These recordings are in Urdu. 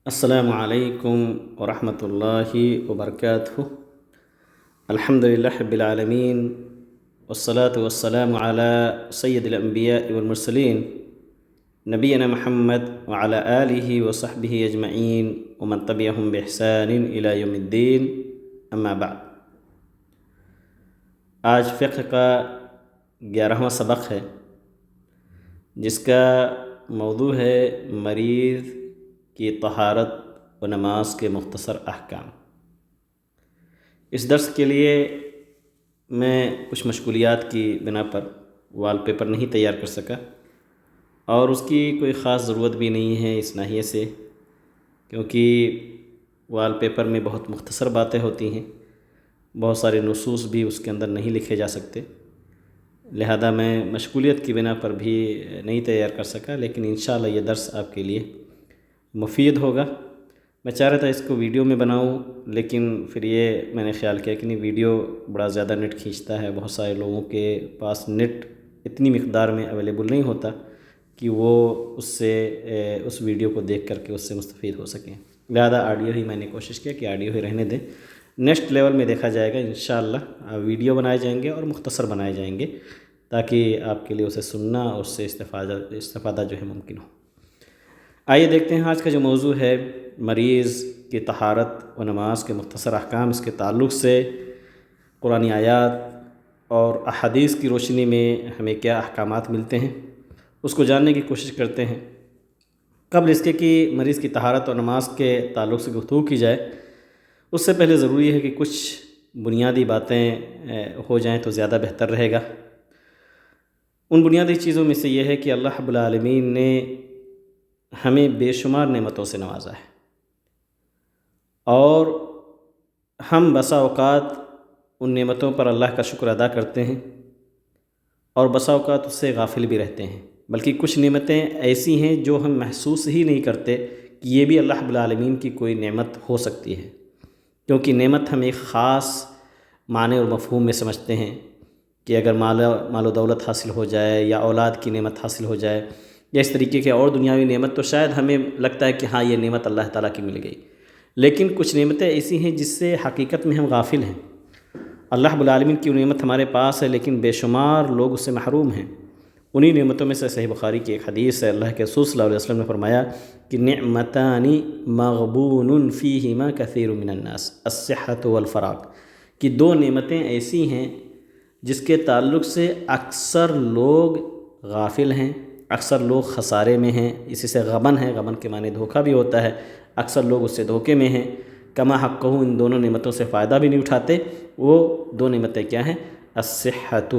السلام علیکم ورحمۃ اللہ وبرکاتہ۔ الحمد للہ رب العالمین والصلاة والسلام علی سید الانبیاء والمرسلین نبینا محمد وعلی آلہ وصحبہ اجمعین ومن تبعہم بإحسان الی یوم الدین، اما بعد۔ آج فقہ کا 11واں سبق ہے، جس کا موضوع ہے مریض کی طہارت و نماز کے مختصر احکام۔ اس درس کے لیے میں کچھ مشغولیات کی بنا پر وال پیپر نہیں تیار کر سکا، اور اس کی کوئی خاص ضرورت بھی نہیں ہے اس ناحیے سے، کیونکہ وال پیپر میں بہت مختصر باتیں ہوتی ہیں، بہت سارے نصوص بھی اس کے اندر نہیں لکھے جا سکتے، لہذا میں مشغولیت کی بنا پر بھی نہیں تیار کر سکا، لیکن انشاءاللہ یہ درس آپ کے لیے مفید ہوگا۔ میں چاہ رہا تھا اس کو ویڈیو میں بناؤں، لیکن پھر یہ میں نے خیال کیا کہ نہیں، ویڈیو بڑا زیادہ نیٹ کھینچتا ہے، بہت سارے لوگوں کے پاس نیٹ اتنی مقدار میں اویلیبل نہیں ہوتا کہ وہ اس ویڈیو کو دیکھ کر کے اس سے مستفید ہو سکیں، لہذا آڈیو ہی میں نے کوشش کیا کہ آڈیو ہی رہنے دیں۔ نیکسٹ لیول میں دیکھا جائے گا انشاءاللہ، ویڈیو بنائے جائیں گے اور مختصر بنائے جائیں گے، تاکہ آپ کے لیے اسے سننا اور اس سے استفادہ جو ہے ممکن ہو۔ آئیے دیکھتے ہیں آج کا جو موضوع ہے، مریض کی طہارت و نماز کے مختصر احکام۔ اس کے تعلق سے قرآنی آیات اور احادیث کی روشنی میں ہمیں کیا احکامات ملتے ہیں، اس کو جاننے کی کوشش کرتے ہیں۔ قبل اس کے کہ مریض کی طہارت اور نماز کے تعلق سے گفتگو کی جائے، اس سے پہلے ضروری ہے کہ کچھ بنیادی باتیں ہو جائیں تو زیادہ بہتر رہے گا۔ ان بنیادی چیزوں میں سے یہ ہے کہ اللہ رب العالمین نے ہمیں بے شمار نعمتوں سے نوازا ہے، اور ہم بسا اوقات ان نعمتوں پر اللہ کا شکر ادا کرتے ہیں، اور بسا اوقات اس سے غافل بھی رہتے ہیں، بلکہ کچھ نعمتیں ایسی ہیں جو ہم محسوس ہی نہیں کرتے کہ یہ بھی اللہ رب العالمین کی کوئی نعمت ہو سکتی ہے، کیونکہ نعمت ہم ایک خاص معنی اور مفہوم میں سمجھتے ہیں کہ اگر مال و دولت حاصل ہو جائے، یا اولاد کی نعمت حاصل ہو جائے، یا اس طریقے کے اور دنیاوی نعمت، تو شاید ہمیں لگتا ہے کہ ہاں یہ نعمت اللہ تعالیٰ کی مل گئی۔ لیکن کچھ نعمتیں ایسی ہیں جس سے حقیقت میں ہم غافل ہیں۔ اللہ رب العالمین کی نعمت ہمارے پاس ہے، لیکن بے شمار لوگ اس سے محروم ہیں۔ انہی نعمتوں میں سے صحیح بخاری کی ایک حدیث ہے، اللہ کے رسول صلی اللہ علیہ وسلم نے فرمایا کہ نعمتان مغبون فیہما کثیر من الناس الصحۃ والفراغ، کہ دو نعمتیں ایسی ہیں جس کے تعلق سے اکثر لوگ غافل ہیں، اکثر لوگ خسارے میں ہیں۔ اسی سے غبن ہے، غبن کے معنی دھوکہ بھی ہوتا ہے، اکثر لوگ اس سے دھوکے میں ہیں۔ کما حقہ، ان دونوں نعمتوں سے فائدہ بھی نہیں اٹھاتے۔ وہ دو نعمتیں کیا ہیں؟ الصحۃ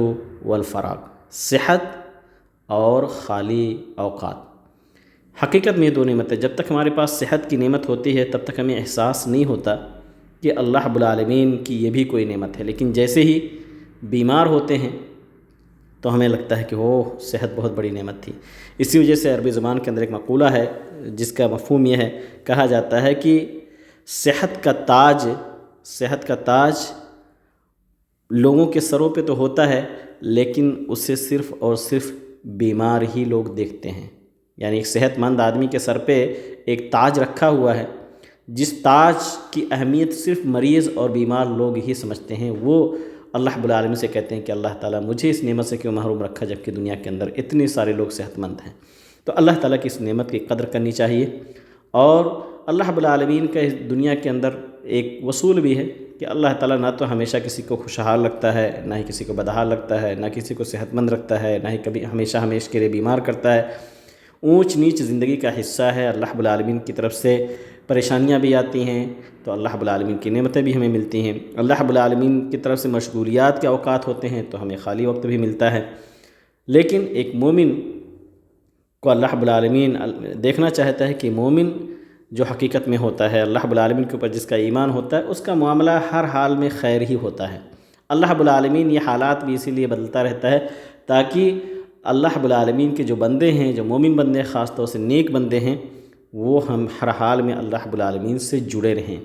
والفراغ، صحت اور خالی اوقات۔ حقیقت میں یہ دو نعمتیں، جب تک ہمارے پاس صحت کی نعمت ہوتی ہے تب تک ہمیں احساس نہیں ہوتا کہ اللہ رب العالمین کی یہ بھی کوئی نعمت ہے، لیکن جیسے ہی بیمار ہوتے ہیں تو ہمیں لگتا ہے کہ صحت بہت بڑی نعمت تھی۔ اسی وجہ سے عربی زبان کے اندر ایک مقولہ ہے جس کا مفہوم یہ ہے، کہا جاتا ہے کہ صحت کا تاج لوگوں کے سروں پہ تو ہوتا ہے، لیکن اسے صرف اور صرف بیمار ہی لوگ دیکھتے ہیں۔ یعنی ایک صحت مند آدمی کے سر پہ ایک تاج رکھا ہوا ہے، جس تاج کی اہمیت صرف مریض اور بیمار لوگ ہی سمجھتے ہیں۔ وہ اللہ رب العالمین سے کہتے ہیں کہ اللہ تعالیٰ مجھے اس نعمت سے کیوں محروم رکھا، جبکہ دنیا کے اندر اتنے سارے لوگ صحت مند ہیں۔ تو اللہ تعالیٰ کی اس نعمت کی قدر کرنی چاہیے، اور اللہ رب العالمین کا اس دنیا کے اندر ایک اصول بھی ہے کہ اللہ تعالیٰ نہ تو ہمیشہ کسی کو خوشحال رکھتا ہے، نہ ہی کسی کو بدحال رکھتا ہے، نہ کسی کو صحت مند رکھتا ہے، نہ ہی کبھی ہمیشہ کے لیے بیمار کرتا ہے۔ اونچ نیچ زندگی کا حصہ ہے، اللہ رب العالمین کی طرف سے پریشانیاں بھی آتی ہیں تو اللہ رب العالمین کی نعمتیں بھی ہمیں ملتی ہیں، اللہ رب العالمین کی طرف سے مشغولیات کے اوقات ہوتے ہیں تو ہمیں خالی وقت بھی ملتا ہے۔ لیکن ایک مومن کو اللہ رب العالمین دیکھنا چاہتا ہے کہ مومن جو حقیقت میں ہوتا ہے، اللہ رب العالمین کے اوپر جس کا ایمان ہوتا ہے، اس کا معاملہ ہر حال میں خیر ہی ہوتا ہے۔ اللہ رب العالمین یہ حالات بھی اسی لیے بدلتا رہتا ہے تاکہ اللہ رب العالمین کے جو بندے ہیں، جو مومن بندے، خاص طور سے نیک بندے ہیں، وہ ہم ہر حال میں اللہ رب العالمین سے جڑے رہیں،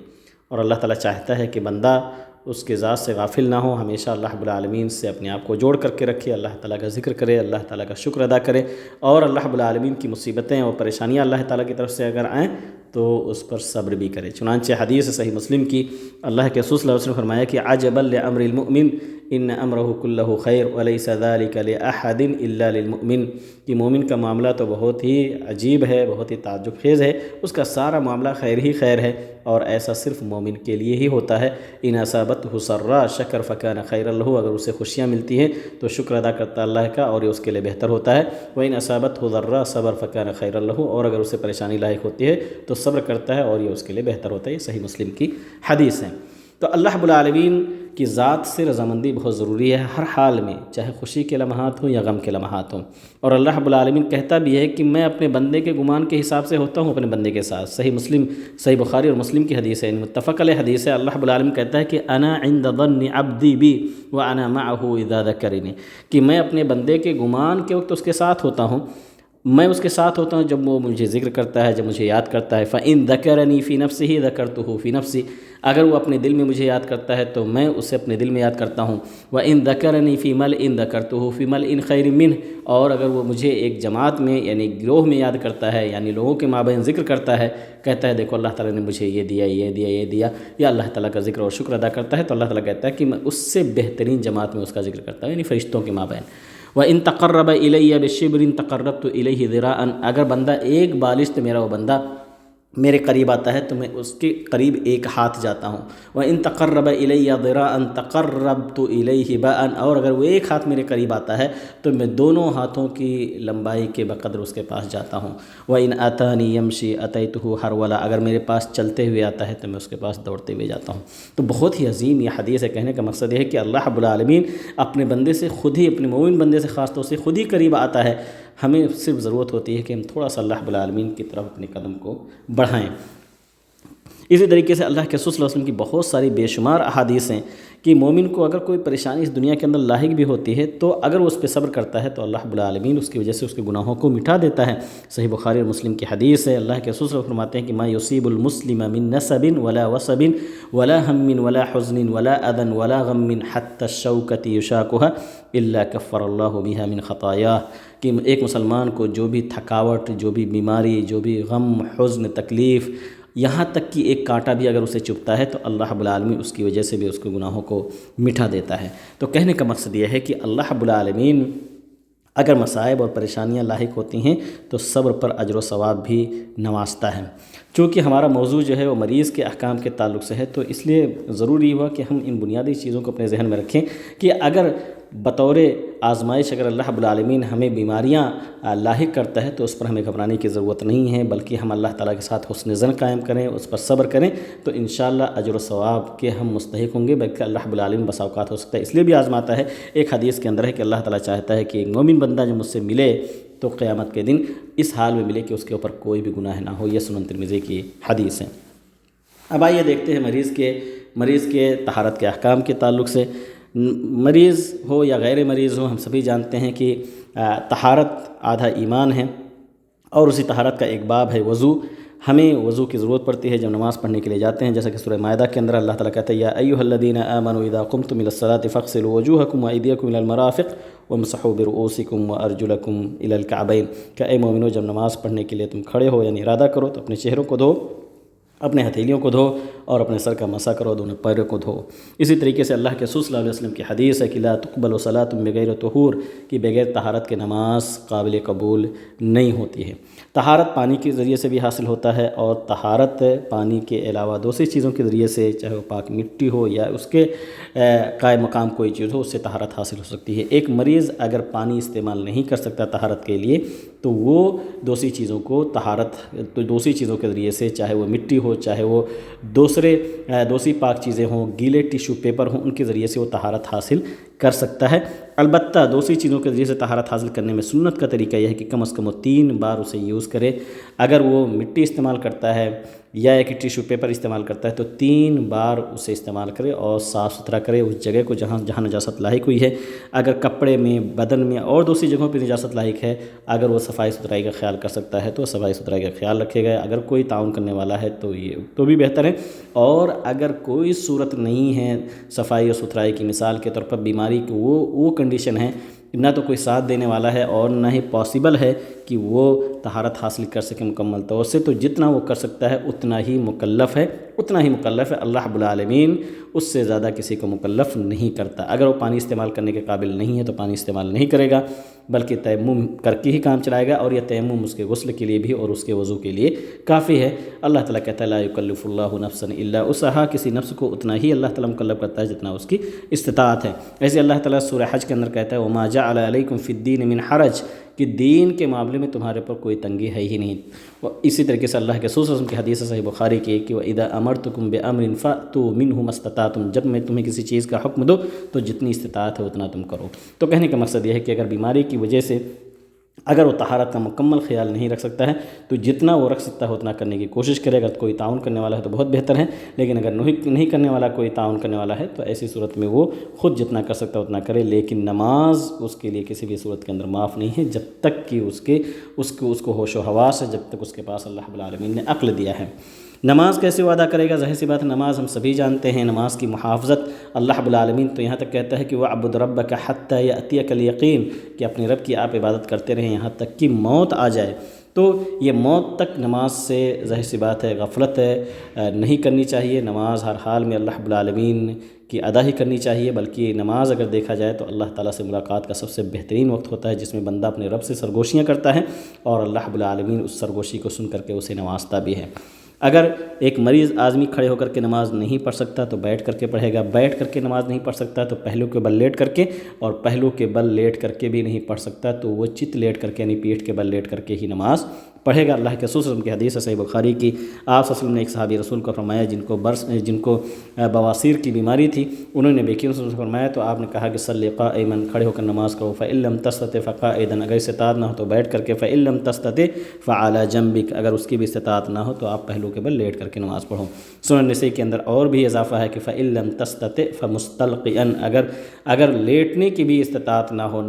اور اللہ تعالیٰ چاہتا ہے کہ بندہ اس کے ذات سے غافل نہ ہو، ہمیشہ اللہ رب العالمین سے اپنے آپ کو جوڑ کر کے رکھے، اللہ تعالیٰ کا ذکر کرے، اللہ تعالیٰ کا شکر ادا کرے، اور اللہ رب العالمین کی مصیبتیں اور پریشانیاں اللہ تعالیٰ کی طرف سے اگر آئیں تو اس پر صبر بھی کرے۔ چنانچہ حدیث صحیح مسلم کی اللہ کے رسول صلی اللہ علیہ وسلم نے فرمایا کہ عجبا لامر المؤمن ان امرہ کلہ خیر ولیس ذلک لاحد الا للمؤمن، کہ مومن کا معاملہ تو بہت ہی عجیب ہے، بہت ہی تعجب خیز ہے، اس کا سارا معاملہ خیر ہی خیر ہے، اور ایسا صرف مومن کے لیے ہی ہوتا ہے۔ ان اصابتہ سرا شکر فکان خیرا لہ، اگر اسے خوشیاں ملتی ہیں تو شکر ادا کرتا ہے اللہ کا اور یہ اس کے لیے بہتر ہوتا ہے۔ وان اصابتہ ضرا صبر فکان خیرا لہ، اور اگر اسے پریشانی لاحق ہوتی ہے تو صبر کرتا ہے اور یہ اس کے لیے بہتر ہوتا ہے۔ یہ صحیح مسلم کی حدیث ہے۔ تو اللہ رب العالمین کی ذات سے رضامندی بہت ضروری ہے ہر حال میں، چاہے خوشی کے لمحات ہوں یا غم کے لمحات ہوں۔ اور اللہ رب العالمین کہتا بھی ہے کہ میں اپنے بندے کے گمان کے حساب سے ہوتا ہوں اپنے بندے کے ساتھ۔ صحیح بخاری اور مسلم کی حدیث ہے، متفق علیہ حدیث ہے۔ اللہ رب العالمین کہتا ہے کہ انا عند ظن عبدی بی وانا معه اذا ذکرنی، کہ میں اپنے بندے کے گمان کے وقت اس کے ساتھ ہوتا ہوں، میں اس کے ساتھ ہوتا ہوں جب وہ مجھے ذکر کرتا ہے، جب مجھے یاد کرتا ہے۔ فَإِن ذَكَرَنِي فِي نَفْسِهِ ذَكَرْتُهُ فِي نَفْسِي، اگر وہ اپنے دل میں مجھے یاد کرتا ہے تو میں اسے اپنے دل میں یاد کرتا ہوں۔ وَإِن ذَكَرَنِي فِي مَلْءٍ ذَكَرْتُهُ فِي مَلْءٍ خَيْرٍ مِّنْهُ، اور اگر وہ مجھے ایک جماعت میں یعنی گروہ میں یاد کرتا ہے، یعنی لوگوں کے مابین ذکر کرتا ہے، کہتا ہے دیکھو اللہ تعالیٰ نے مجھے یہ دیا، یہ دیا، یہ دیا، یا اللہ تعالیٰ کا ذکر اور شکر ادا کرتا ہے، تو اللہ تعالیٰ کہتا ہے کہ میں اس سے بہترین جماعت میں اس کا ذکر کرتا ہوں، یعنی فرشتوں کے مابین۔ وَإِن تَقَرَّبَ إِلَيَّ بِشِبْرٍ تَقَرَّبْتُ إِلَيْهِ ذِرَاعًا، اگر بندہ ایک بالشت میرا وہ بندہ میرے قریب آتا ہے تو میں اس کے قریب ایک ہاتھ جاتا ہوں۔ وَإِن تَقَرَّبَ إِلَيَّ ذِرَاعًا تَقَرَّبْتُ إِلَيْهِ بَاءً، اور اگر وہ ایک ہاتھ میرے قریب آتا ہے تو میں دونوں ہاتھوں کی لمبائی کے بقدر اس کے پاس جاتا ہوں۔ وَإِنْ أَتَانِي يَمْشِي أَتَيْتُهُ حَرْوَلًا، اگر میرے پاس چلتے ہوئے آتا ہے تو میں اس کے پاس دوڑتے ہوئے جاتا ہوں۔ تو بہت ہی عظیم یہ حدیث ہے۔ کہنے کا مقصد یہ ہے کہ اللہ رب العالمین اپنے بندے سے خود ہی، اپنے مومن بندے سے خاص طور سے خود ہی قریب آتا ہے، ہمیں صرف ضرورت ہوتی ہے کہ ہم تھوڑا سا اللہ رب العالمین کی طرف اپنے قدم کو بڑھائیں۔ اسی طریقے سے اللہ کے رسول صلی اللہ علیہ وسلم کی بہت ساری بے شمار احادیث ہیں کہ مومن کو اگر کوئی پریشانی اس دنیا کے اندر لاحق بھی ہوتی ہے تو اگر وہ اس پہ صبر کرتا ہے تو اللہ رب العالمین اس کی وجہ سے اس کے گناہوں کو مٹا دیتا ہے۔ صحیح بخاری اور مسلم کی حدیث ہے، اللہ کے رسول صلی اللہ علیہ وسلم فرماتے ہیں کہ ما یصیب المسلم من نصب ولا وصب ولا هم ولا حزن ولا اذى ولا غم حتى الشوكة يشاكها الا كفر الله بها من خطاياه، کہ ایک مسلمان کو جو بھی تھکاوٹ، جو بھی بیماری، جو بھی غم، حزن، تکلیف، یہاں تک کہ ایک کانٹا بھی اگر اسے چبھتا ہے تو اللہ رب العالمین اس کی وجہ سے بھی اس کے گناہوں کو مٹا دیتا ہے۔ تو کہنے کا مقصد یہ ہے کہ اللہ رب العالمین اگر مصائب اور پریشانیاں لاحق ہوتی ہیں تو صبر پر اجر و ثواب بھی نوازتا ہے۔ چونکہ ہمارا موضوع جو ہے وہ مریض کے احکام کے تعلق سے ہے، تو اس لیے ضروری ہوا کہ ہم ان بنیادی چیزوں کو اپنے ذہن میں رکھیں کہ اگر بطور آزمائش اگر اللہ رب العالمین ہمیں بیماریاں لاحق کرتا ہے تو اس پر ہمیں گھبرانے کی ضرورت نہیں ہے، بلکہ ہم اللہ تعالیٰ کے ساتھ حسن ظن قائم کریں، اس پر صبر کریں، تو انشاءاللہ اجر و ثواب کے ہم مستحق ہوں گے، بلکہ اللہ رب العالمین بسا اوقات ہو سکتا ہے اس لیے بھی آزماتا ہے۔ ایک حدیث کے اندر ہے کہ اللہ تعالیٰ چاہتا ہے کہ ایک مومن بندہ جو مجھ سے ملے تو قیامت کے دن اس حال میں ملے کہ اس کے اوپر کوئی بھی گناہ نہ ہو۔ یہ سنن ترمذی کی حدیث ہے۔ اب آئیے دیکھتے ہیں مریض کے طہارت کے احکام کے تعلق سے۔ مریض ہو یا غیر مریض ہو، ہم سبھی جانتے ہیں کہ طہارت آدھا ایمان ہے، اور اسی طہارت کا ایک باب ہے وضو۔ ہمیں وضو کی ضرورت پڑتی ہے جب نماز پڑھنے کے لیے جاتے ہیں، جیسا کہ سورہ مائدہ کے اندر اللہ تعالیٰ کہتا ہے یا ایھا الذین آمنوا اذا قمتم الى الصلاة فاغسلوا وجوہکم وایدیکم الى المرافق وامسحوا برؤوسکم وارجلکم الى الکعبین، کہ اے مومنو جب نماز پڑھنے کے لیے تم کھڑے ہو یعنی ارادہ کرو تو اپنے چہروں کو دھو، اپنے ہتھیلیوں کو دھو، اور اپنے سر کا مسح کرو، دونوں پیروں کو دھو۔ اسی طریقے سے اللہ کے رسول صلی اللہ علیہ وسلم کی حدیث ہے کہ لا تقبل صلاۃ بغیر طہور، کہ بغیر طہارت کے نماز قابل قبول نہیں ہوتی ہے۔ طہارت پانی کے ذریعے سے بھی حاصل ہوتا ہے، اور طہارت پانی کے علاوہ دوسری چیزوں کے ذریعے سے، چاہے وہ پاک مٹی ہو یا اس کے قائم مقام کوئی چیز ہو، اس سے طہارت حاصل ہو سکتی ہے۔ ایک مریض اگر پانی استعمال نہیں کر سکتا طہارت کے لیے تو وہ دوسری چیزوں کے ذریعے سے، چاہے وہ مٹی ہو، چاہے وہ دوسری پاک چیزیں ہوں، گیلے ٹیشو پیپر ہوں، ان کے ذریعے سے وہ طہارت حاصل کر سکتا ہے۔ البتہ دوسری چیزوں کے ذریعے سے طہارت حاصل کرنے میں سنت کا طریقہ یہ ہے کہ کم از کم وہ 3 بار اسے یوز کرے۔ اگر وہ مٹی استعمال کرتا ہے یا ایک ٹیشو پیپر استعمال کرتا ہے تو 3 بار اسے استعمال کرے اور صاف ستھرا کرے اس جگہ کو جہاں نجاست لاحق ہوئی ہے۔ اگر کپڑے میں، بدن میں اور دوسری جگہوں پہ نجاست لاحق ہے، اگر وہ صفائی ستھرائی کا خیال کر سکتا ہے تو صفائی ستھرائی کا خیال رکھے گا۔ اگر کوئی تعاون کرنے والا ہے تو بھی بہتر ہے، اور اگر کوئی صورت نہیں ہے صفائی اور ستھرائی کی، مثال کے طور پر بیماری کی وہ کنڈیشن ہے، نہ تو کوئی ساتھ دینے والا ہے اور نہ ہی پاسبل ہے کہ وہ طہارت حاصل کر سکے مکمل طور سے، تو جتنا وہ کر سکتا ہے اتنا ہی مکلف ہے، اللہ رب العالمین اس سے زیادہ کسی کو مکلف نہیں کرتا۔ اگر وہ پانی استعمال کرنے کے قابل نہیں ہے تو پانی استعمال نہیں کرے گا، بلکہ تیمم کر کے ہی کام چلائے گا، اور یہ تیمم اس کے غسل کے لیے بھی اور اس کے وضو کے لیے کافی ہے۔ اللہ تعالیٰ کہتا ہے لا یکلف اللہ نفسا الا وسعها، کسی نفس کو اتنا ہی اللہ تعالیٰ مکلف کرتا ہے جتنا اس کی استطاعت ہے۔ ایسے اللہ تعالیٰ سورہ حج کے اندر کہتا ہے وما جعل علیکم فی الدین من حرج، کہ دین کے معاملے میں تمہارے پر کوئی تنگی ہے ہی نہیں۔ اسی طریقے سے اللہ کے رسول صلی اللہ علیہ وسلم کی حدیث صحیح بخاری کی کہ وَإِذَا أَمَرْتُكُمْ بِأَمْرٍ فَأْتُوا مِنْهُ مَا اسْتَطَعْتُمْ، جب میں تمہیں کسی چیز کا حکم دو تو جتنی استطاعت ہے اتنا تم کرو۔ تو کہنے کا مقصد یہ ہے کہ اگر بیماری کی وجہ سے اگر وہ طہارت کا مکمل خیال نہیں رکھ سکتا ہے تو جتنا وہ رکھ سکتا ہے اتنا کرنے کی کوشش کرے۔ اگر کوئی تعاون کرنے والا ہے تو بہت بہتر ہے، لیکن اگر نہیں کرنے والا، کوئی تعاون کرنے والا ہے تو ایسی صورت میں وہ خود جتنا کر سکتا ہے اتنا کرے، لیکن نماز اس کے لیے کسی بھی صورت کے اندر معاف نہیں ہے جب تک کہ اس کو ہوش و حواس ہے، جب تک اس کے پاس اللہ رب العالمین نے عقل دیا ہے۔ نماز کیسے وہ ادا کرے گا؟ ظاہر سی بات ہے، نماز ہم سبھی جانتے ہیں، نماز کی محافظت اللہ رب العالمین تو یہاں تک کہتا ہے کہ وَاعْبُدْ رَبَّكَ حَتَّى يَأْتِيَكَ الْيَقِينُ، کہ اپنے رب کی آپ عبادت کرتے رہیں یہاں تک کہ موت آ جائے۔ تو یہ موت تک نماز سے ظاہر سی بات ہے غفلت ہے، نہیں کرنی چاہیے۔ نماز ہر حال میں اللہ رب العالمین کی ادا ہی کرنی چاہیے، بلکہ نماز اگر دیکھا جائے تو اللہ تعالیٰ سے ملاقات کا سب سے بہترین وقت ہوتا ہے، جس میں بندہ اپنے رب سے سرگوشیاں کرتا ہے اور اللہ رب العالمین اس سرگوشی کو سن کر کے اسے نوازتا بھی ہے۔ اگر ایک مریض آدمی کھڑے ہو کر کے نماز نہیں پڑھ سکتا تو بیٹھ کر کے پڑھے گا، بیٹھ کر کے نماز نہیں پڑھ سکتا تو پہلو کے بل لیٹ کر کے، اور پہلو کے بل لیٹ کر کے بھی نہیں پڑھ سکتا تو وہ چت لیٹ کر کے یعنی پیٹھ کے بل لیٹ کر کے ہی نماز پڑھے گا۔ اللہ کے رسول صلی اللہ علیہ وسلم کی حدیث ہے صحیح بخاری کی، آپ صلی اللہ علیہ وسلم نے ایک صحابی رسول کو فرمایا جن کو بواسیر کی بیماری تھی، انہوں نے بیکی رسول سے فرمایا تو آپ نے کہا کہ صلی قائما، کھڑے ہو کر نماز کرو، فإن لم تستطع فقاعدا، اگر استطاعت نہ ہو تو بیٹھ کر کے، فإن لم تستطع فعلى جنبك، اگر اس کی بھی استطاعت نہ ہو تو آپ پہلو کے بل لیٹ کر کے نماز پڑھو۔ سنن نسائی کے اندر اور بھی اضافہ ہے کہ فإن لم تستطع فمستلقيا، اگر لیٹنے کی بھی استطاعت نہ ہو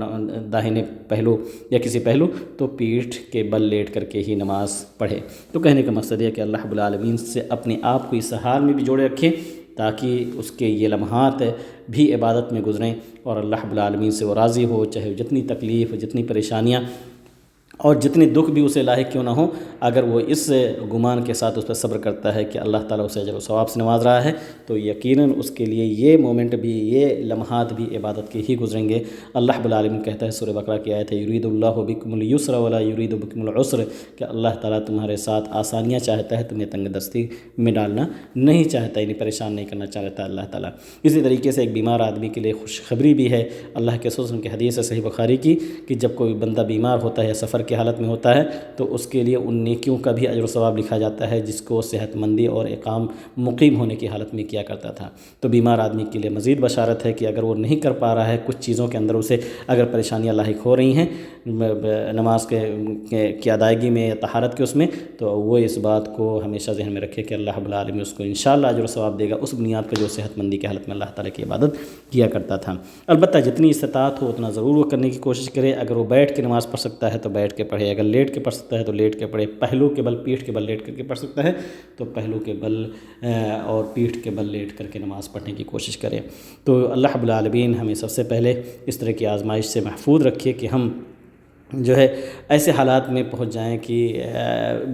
داہنے پہلو یا کسی پہلو تو پیٹھ کے بل لیٹ کر کے ہی نماز پڑھے۔ تو کہنے کا مقصد یہ ہے کہ اللہ رب العالمین سے اپنے آپ کو اس حال میں بھی جوڑے رکھیں تاکہ اس کے یہ لمحات بھی عبادت میں گزریں اور اللہ رب العالمین سے وہ راضی ہو، چاہے جتنی تکلیف، جتنی پریشانیاں اور جتنے دکھ بھی اسے لاحق کیوں نہ ہوں، اگر وہ اس گمان کے ساتھ اس پر صبر کرتا ہے کہ اللہ تعالیٰ اسے اجر و ثواب سے نواز رہا ہے تو یقیناً اس کے لیے یہ مومنٹ بھی، یہ لمحات بھی عبادت کے ہی گزریں گے۔ اللہ رب العالمین کہتا ہے سورہ بقرہ کی آیت ہے یرید اللہ بکم اليسر ولا یرید بکم العسر، کہ اللہ تعالیٰ تمہارے ساتھ آسانیاں چاہتا ہے، تمہیں تنگ دستی میں ڈالنا نہیں چاہتا، یعنی پریشان نہیں کرنا چاہتا اللہ تعالیٰ۔ اسی طریقے سے ایک بیمار آدمی کے لیے خوشخبری بھی ہے، اللہ کے رسول صلی اللہ علیہ وسلم کی حدیث ہے صحیح بخاری کی کہ جب کوئی بندہ بیمار ہوتا ہے یا سفر کی حالت میں ہوتا ہے تو اس کے لیے ان نیکیوں کا بھی اجر و ثواب لکھا جاتا ہے جس کو صحت مندی اور مقیم ہونے کی حالت میں کیا کرتا تھا۔ تو بیمار آدمی کے لیے مزید بشارت ہے کہ اگر وہ نہیں کر پا رہا ہے کچھ چیزوں کے اندر، اسے اگر پریشانیاں لاحق ہو رہی ہیں نماز کی ادائیگی میں یا طہارت کے اس میں، تو وہ اس بات کو ہمیشہ ذہن میں رکھے کہ اللہ رب العالمین اس کو انشاءاللہ اجر و ثواب دے گا اس بنیاد پر جو صحت مندی کی حالت میں اللہ تعالیٰ کی عبادت کیا کرتا تھا۔ البتہ جتنی استطاعت ہو اتنا ضرور وہ کرنے کی کوشش کرے۔ اگر وہ بیٹھ کے نماز پڑھ سکتا ہے تو بیٹھ کے پڑھے، اگر لیٹ کے پڑھ سکتا ہے تو لیٹ کے پڑھے، پہلو کے بل پیٹھ کے بل لیٹ کر کے پڑھ سکتا ہے تو پہلو کے بل اور پیٹھ کے بل لیٹ کر کے نماز پڑھنے کی کوشش کرے۔ تو اللہ رب العالمین ہمیں سب سے پہلے اس طرح کی آزمائش سے محفوظ رکھے کہ ہم جو ہے ایسے حالات میں پہنچ جائیں کہ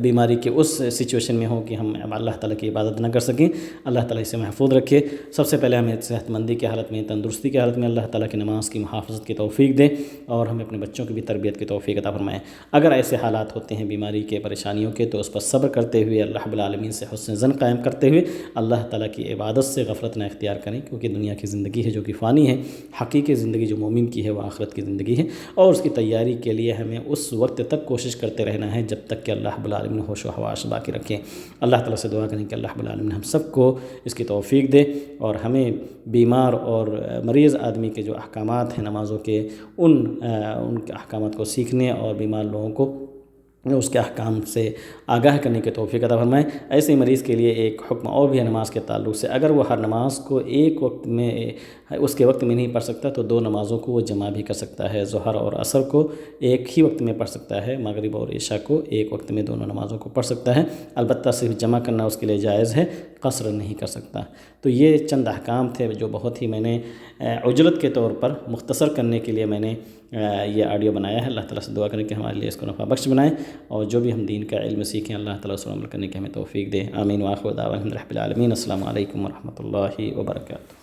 بیماری کے اس سچویشن میں ہو کہ ہم اللہ تعالیٰ کی عبادت نہ کر سکیں۔ اللہ تعالیٰ اسے محفوظ رکھے۔ سب سے پہلے ہمیں صحت مندی کی حالت میں، تندرستی کی حالت میں اللہ تعالیٰ کی نماز کی محافظت کی توفیق دے اور ہمیں اپنے بچوں کی بھی تربیت کی توفیق عطا فرمائے۔ اگر ایسے حالات ہوتے ہیں بیماری کے، پریشانیوں کے، تو اس پر صبر کرتے ہوئے اللہ رب العالمین سے حسن ظن قائم کرتے ہوئے اللہ تعالیٰ کی عبادت سے غفلت نہ اختیار کریں، کیونکہ دنیا کی زندگی ہے جو کہ فانی ہے، حقیقی زندگی جو مومن کی ہے وہ آخرت کی زندگی ہے، اور اس کی تیاری کے لیے ہمیں اس وقت تک کوشش کرتے رہنا ہے جب تک کہ اللہ رب العالمین ہوش و حواس باقی رکھیں۔ اللہ تعالیٰ سے دعا کریں کہ اللہ رب العالمین ہم سب کو اس کی توفیق دے اور ہمیں بیمار اور مریض آدمی کے جو احکامات ہیں نمازوں کے، ان کے احکامات کو سیکھنے اور بیمار لوگوں کو اس کے احکام سے آگاہ کرنے کی توفیق عطا فرمائے۔ ایسے مریض کے لیے ایک حکم اور بھی ہے نماز کے تعلق سے، اگر وہ ہر نماز کو ایک وقت میں اس کے وقت میں نہیں پڑھ سکتا تو دو نمازوں کو وہ جمع بھی کر سکتا ہے، ظہر اور عصر کو ایک ہی وقت میں پڑھ سکتا ہے، مغرب اور عشاء کو ایک وقت میں دونوں نمازوں کو پڑھ سکتا ہے، البتہ صرف جمع کرنا اس کے لیے جائز ہے، قصر نہیں کر سکتا۔ تو یہ چند احکام تھے جو بہت ہی میں نے عجلت کے طور پر مختصر کرنے کے لیے میں نے یہ آڈیو بنایا ہے۔ اللہ تعالیٰ سے دعا کریں کہ ہمارے لیے اس کو نفع بخش بنائیں، اور جو بھی ہم دین کا علم سیکھیں اللہ تعالیٰ اس پر عمل کرنے کی ہمیں توفیق دے۔ آمین۔ وآخر دعوانا الحمد للہ رب العالمین۔ السلام علیکم ورحمۃ اللہ وبرکاتہ۔